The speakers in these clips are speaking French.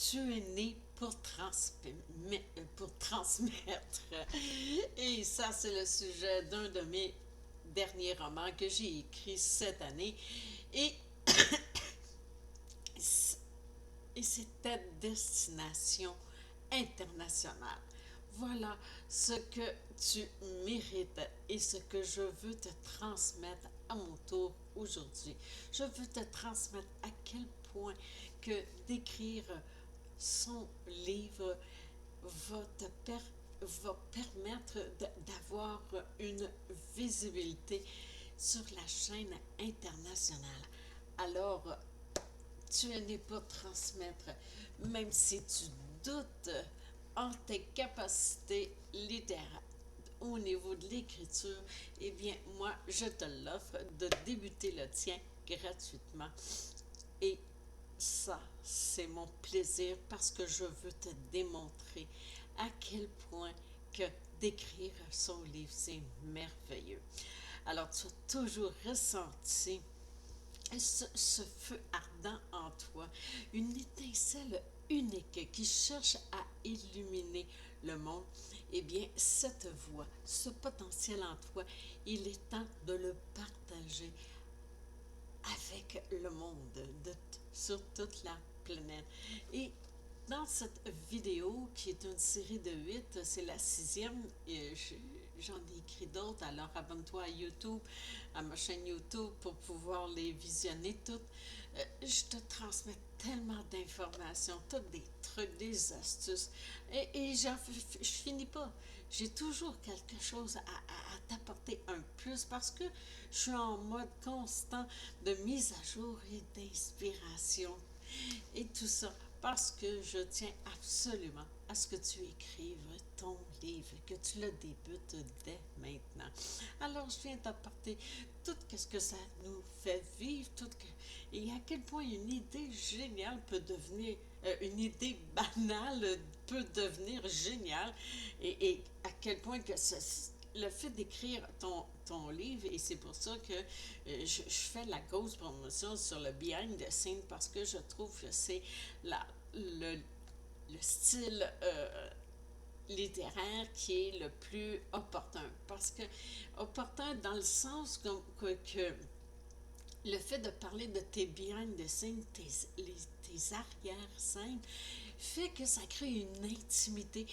tu es né pour transmettre. Et ça, c'est le sujet d'un de mes derniers romans que j'ai écrit cette année. Et, et c'était Destination internationale. Voilà ce que tu mérites et ce que je veux te transmettre à mon tour aujourd'hui. Je veux te transmettre à quel point que d'écrire son livre va te va permettre d'avoir une visibilité sur la chaîne internationale. Alors, tu es né pour transmettre, même si tu doutes en tes capacités littéraires au niveau de l'écriture, eh bien, moi, je te l'offre de débuter le tien gratuitement. Et ça, c'est mon plaisir parce que je veux te démontrer à quel point que d'écrire son livre, c'est merveilleux. Alors, tu as toujours ressenti ce feu ardent en toi, une étincelle unique qui cherche à illuminer le monde, eh bien, cette voix, ce potentiel en toi, il est temps de le partager avec le monde, sur toute la planète. Et dans cette vidéo, qui est une série de 8, c'est la sixième, et j'en ai écrit d'autres, alors abonne-toi à YouTube, à ma chaîne YouTube pour pouvoir les visionner toutes. Je te transmets tellement d'informations, toutes des trucs, des astuces, et je finis pas. J'ai toujours quelque chose à t'apporter un plus parce que je suis en mode constant de mise à jour et d'inspiration et tout ça parce que je tiens absolument à ce que tu écrives ton livre, que tu le débutes dès maintenant. Alors, je viens t'apporter tout ce que ça nous fait vivre, et à quel point une idée géniale peut devenir, une idée banale peut devenir géniale, et à quel point que le fait d'écrire ton livre, et c'est pour ça que je fais la grosse promotion sur le behind the scene parce que je trouve que c'est la, le style littéraire qui est le plus opportun. Parce que opportun dans le sens que le fait de parler de tes behind the scenes, tes arrière-scènes, fait que ça crée une intimité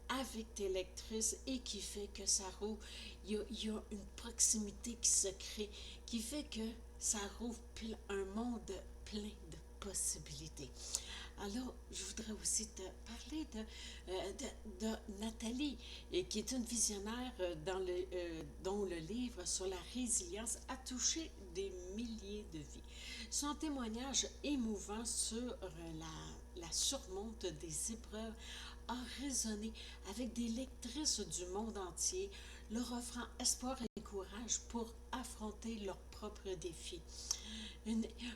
avec tes lectrices et qui fait que ça rouvre, il y a une proximité qui se crée, qui fait que ça rouvre un monde plein de possibilités. Alors, je voudrais aussi te parler de Nathalie, qui est une visionnaire dont le livre sur la résilience a touché des milliers de vies. Son témoignage émouvant sur la surmonte des épreuves a résonné avec des lectrices du monde entier, leur offrant espoir et courage pour affronter leurs propres défis.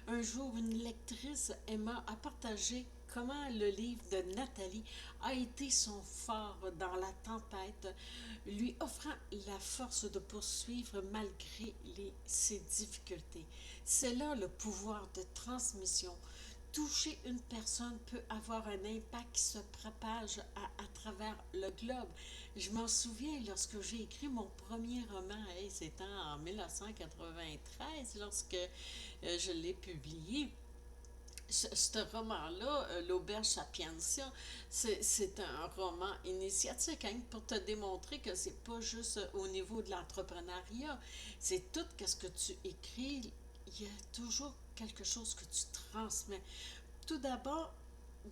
Un jour, une lectrice, Emma, a partagé comment le livre de Nathalie a été son phare dans la tempête, lui offrant la force de poursuivre malgré ses difficultés. C'est là le pouvoir de transmission. Toucher une personne peut avoir un impact qui se propage à travers le globe. Je m'en souviens lorsque j'ai écrit mon premier roman, c'était en 1993, lorsque je l'ai publié. Ce roman-là, L'Auberge Sapientia, c'est un roman initiatique, hein, pour te démontrer que c'est pas juste au niveau de l'entrepreneuriat, c'est tout ce que tu écris, il y a toujours quelque chose que tu transmets. Tout d'abord,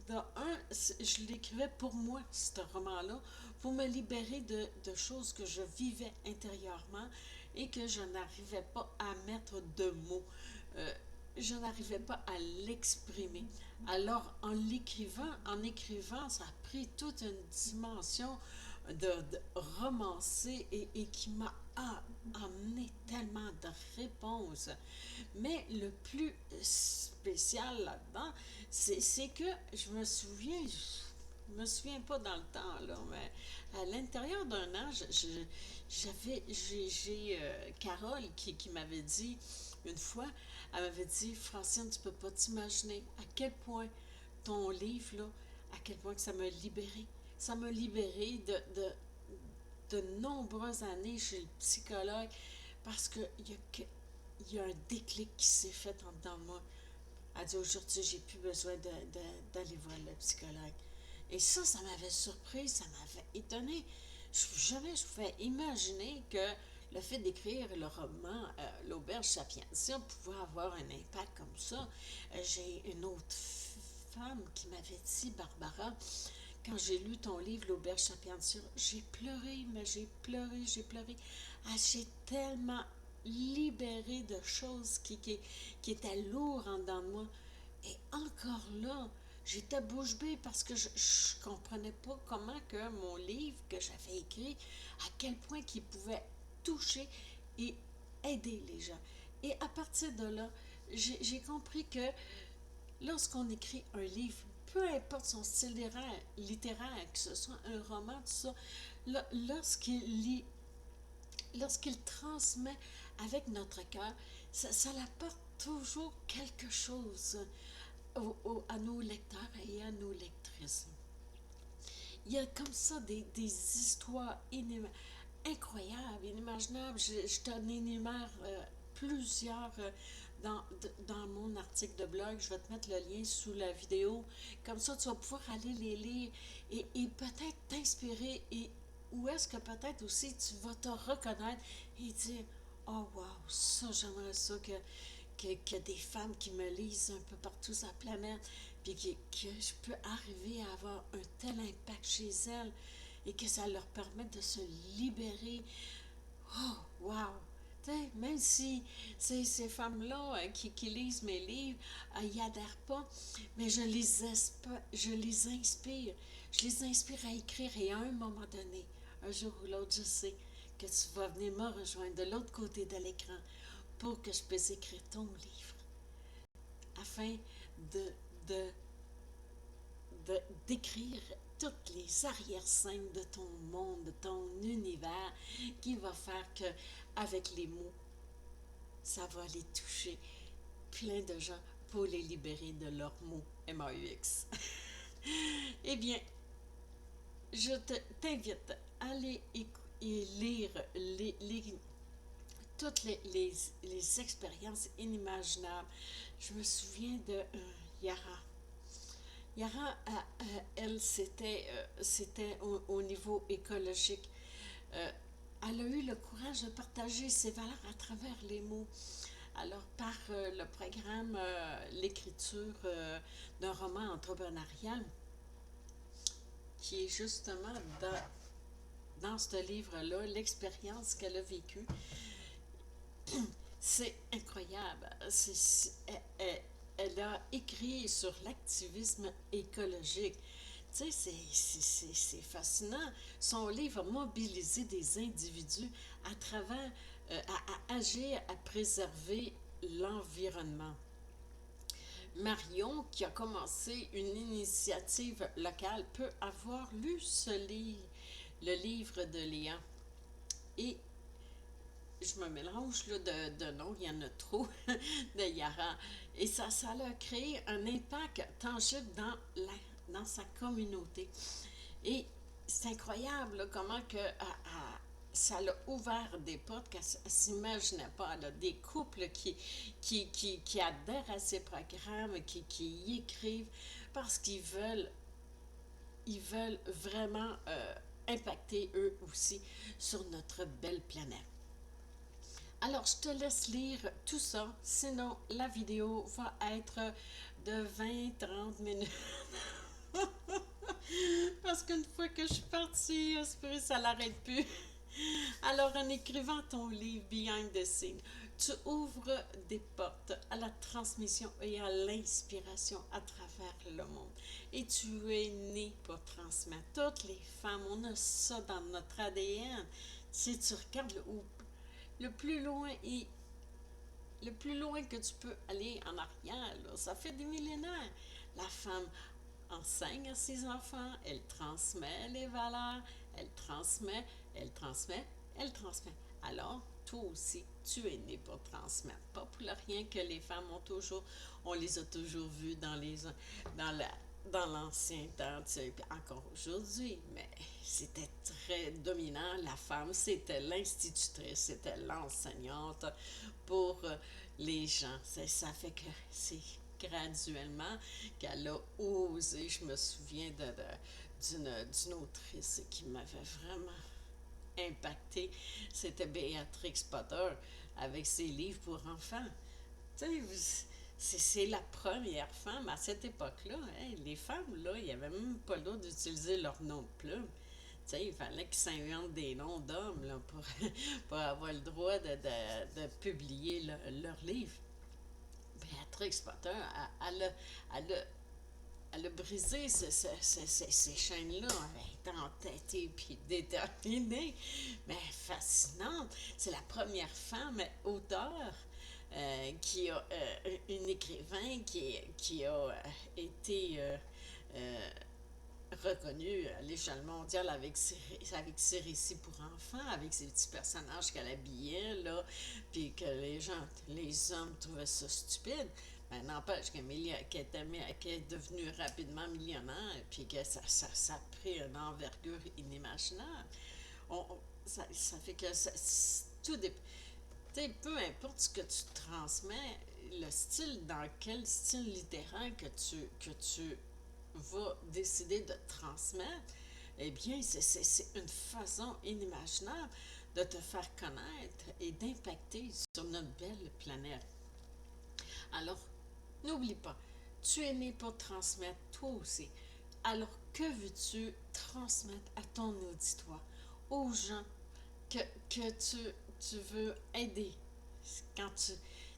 je l'écrivais pour moi, ce roman-là, pour me libérer de choses que je vivais intérieurement et que je n'arrivais pas à mettre de mots. Euh, je n'arrivais pas à l'exprimer. Alors, en écrivant, ça a pris toute une dimension de romancé et qui m'a amené tellement de réponses. Mais le plus spécial là-dedans, c'est que je me souviens pas dans le temps, là, mais à l'intérieur d'un an, j'ai Carole qui m'avait dit une fois, elle m'avait dit, Francine, tu peux pas t'imaginer à quel point ton livre, là, à quel point que ça m'a libérée. Ça m'a libérée de nombreuses années chez le psychologue parce il y a un déclic qui s'est fait en dedans de moi. Elle dit aujourd'hui, j'ai plus besoin d'aller voir le psychologue. Et ça m'avait surpris, ça m'avait étonné. Jamais je pouvais imaginer que le fait d'écrire le roman L'Auberge Sapientia pouvait avoir un impact comme ça. J'ai une autre femme qui m'avait dit, Barbara, quand j'ai lu ton livre L'Auberge Sapientia, j'ai pleuré, mais j'ai pleuré. Ah, j'ai tellement libéré de choses qui étaient lourdes en dedans de moi. Et encore là, j'étais bouche bée parce que je ne comprenais pas comment que mon livre que j'avais écrit, à quel point qu'il pouvait toucher et aider les gens. Et à partir de là, j'ai compris que lorsqu'on écrit un livre, peu importe son style littéraire, que ce soit un roman, tout ça, lorsqu'il lit, lorsqu'il transmet avec notre cœur, ça apporte toujours quelque chose à nos lecteurs et à nos lectrices. Il y a comme ça des histoires incroyables, inimaginables. Je t'en énumère plusieurs dans mon article de blog. Je vais te mettre le lien sous la vidéo. Comme ça, tu vas pouvoir aller les lire et peut-être t'inspirer. Et ou est-ce que peut-être aussi tu vas te reconnaître et dire, oh wow, ça, j'aimerais ça que des femmes qui me lisent un peu partout sur la planète, puis que je peux arriver à avoir un tel impact chez elles et que ça leur permette de se libérer. Oh, wow! T'sais, même si ces femmes-là qui lisent mes livres, n'y adhèrent pas, mais je les inspire. Je les inspire à écrire et à un moment donné, un jour ou l'autre, je sais que tu vas venir me rejoindre de l'autre côté de l'écran pour que je puisse écrire ton livre, afin de, de, d'écrire toutes les arrière-scènes de ton monde, de ton univers, qui va faire que, avec les mots, ça va aller toucher plein de gens pour les libérer de leurs mots MAUX. Eh bien, t'invite à aller et lire toutes les expériences inimaginables. Je me souviens de Yara. Yara, elle, c'était au niveau écologique. Euh, Elle a eu le courage de partager ses valeurs à travers les mots. Alors, par le programme, l'écriture d'un roman entrepreneurial, qui est justement dans ce livre-là, l'expérience qu'elle a vécue, c'est incroyable. Elle a écrit sur l'activisme écologique. Tu sais, c'est fascinant. Son livre a mobilisé des individus à travers, à agir, à préserver l'environnement. Marion, qui a commencé une initiative locale, peut avoir lu le livre de Léa. Et je me mélange là, de noms, il y en a trop, de Yara. Et ça a créé un impact tangible dans sa communauté. Et c'est incroyable là, comment que, ça l'a ouvert des portes qu'elle ne s'imaginait pas. Là. Des couples qui adhèrent à ces programmes, qui y écrivent parce ils veulent vraiment impacter eux aussi sur notre belle planète. Alors, je te laisse lire tout ça, sinon la vidéo va être de 20-30 minutes. Parce qu'une fois que je suis partie, esprit, ça n'arrête plus. Alors, en écrivant ton livre Behind the Scene, tu ouvres des portes à la transmission et à l'inspiration à travers le monde. Et tu es né pour transmettre. Toutes les femmes, on a ça dans notre ADN. Si tu regardes le plus loin et le plus loin que tu peux aller en arrière, là, ça fait des millénaires. La femme enseigne à ses enfants, elle transmet les valeurs, elle transmet, elle transmet, elle transmet. Alors, toi aussi, tu es né pour transmettre. Pas pour le rien que les femmes on les a toujours vues dans dans l'ancien temps, tu sais, puis encore aujourd'hui, mais c'était très dominant. La femme, c'était l'institutrice, c'était l'enseignante pour les gens. Ça fait que c'est graduellement qu'elle a osé. Je me souviens d'une autrice qui m'avait vraiment impactée. C'était Béatrix Potter avec ses livres pour enfants. Tu sais, c'est la première femme à cette époque-là. Hein, les femmes, là, il n'y avait même pas l'ordre d'utiliser leur nom de plume. Tu sais, il fallait qu'ils s'inventent des noms d'hommes là, pour avoir le droit de publier leur livre. Béatrix Potter, elle a, elle a brisé ces chaînes-là. Elle est entêtée puis déterminée, mais fascinante. C'est la première femme auteure qui a une écrivain qui a été reconnue à l'échelle mondiale avec ses récits pour enfants, avec ses petits personnages qu'elle habillait, là, puis que les hommes trouvaient ça stupide. Ben, n'empêche qu'elle est devenue rapidement millionnaire, puis que ça a pris une envergure inimaginable. Ça fait que tout dépend. Peu importe ce que tu transmets, le style, dans quel style littéraire que tu vas décider de transmettre, eh bien, c'est une façon inimaginable de te faire connaître et d'impacter sur notre belle planète. Alors, n'oublie pas, tu es né pour transmettre toi aussi. Alors, que veux-tu transmettre à ton auditoire, aux gens que, que tu veux aider? Quand tu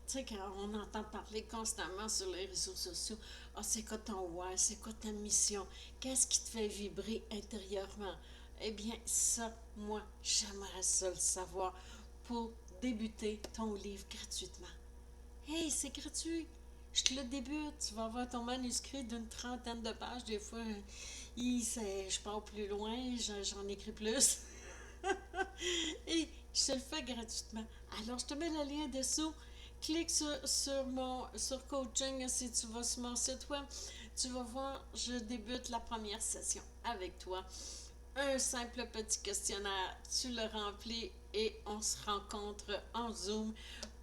sais, quand on entend parler constamment sur les réseaux sociaux, ah, c'est quoi ton why, c'est quoi ta mission, qu'est-ce qui te fait vibrer intérieurement? Eh bien, ça, moi, j'aimerais ça le savoir pour débuter ton livre gratuitement. Hey, c'est gratuit! Je te le débute, tu vas avoir ton manuscrit d'une trentaine de pages. Des fois, je pars plus loin, j'en écris plus. Et je te le fais gratuitement. Alors, je te mets le lien dessous. Clique sur coaching si tu vas sur mon site web. Tu vas voir, je débute la première session avec toi. Un simple petit questionnaire, tu le remplis et on se rencontre en Zoom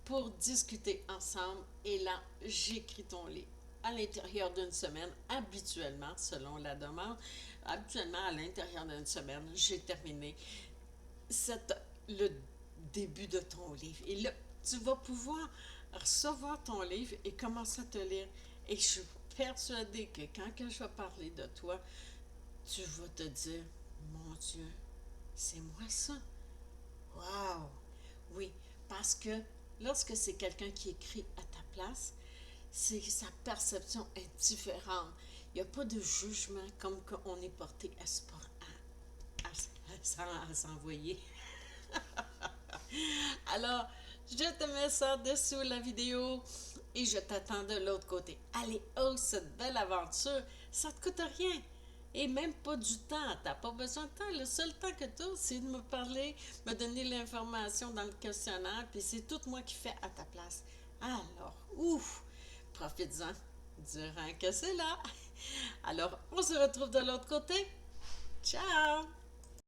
pour discuter ensemble. Et là, j'écris ton livre à l'intérieur d'une semaine, habituellement, selon la demande. Habituellement, à l'intérieur d'une semaine, j'ai terminé le début de ton livre. Et là, tu vas pouvoir recevoir ton livre et commencer à te lire. Et je suis persuadée que quand que je vais parler de toi, tu vas te dire, mon Dieu, c'est moi ça. Wow! Oui, parce que lorsque c'est quelqu'un qui écrit à ta place, sa perception est différente. Il n'y a pas de jugement comme qu'on est porté à s'envoyer. Alors, je te mets ça dessous la vidéo et je t'attends de l'autre côté. Allez, ose cette belle aventure. Ça ne te coûte rien. Et même pas du temps. Tu n'as pas besoin de temps. Le seul temps que tu as, c'est de me parler, me donner l'information dans le questionnaire, puis c'est tout moi qui fais à ta place. Alors, ouf, profites-en durant que c'est là. Alors, on se retrouve de l'autre côté. Ciao!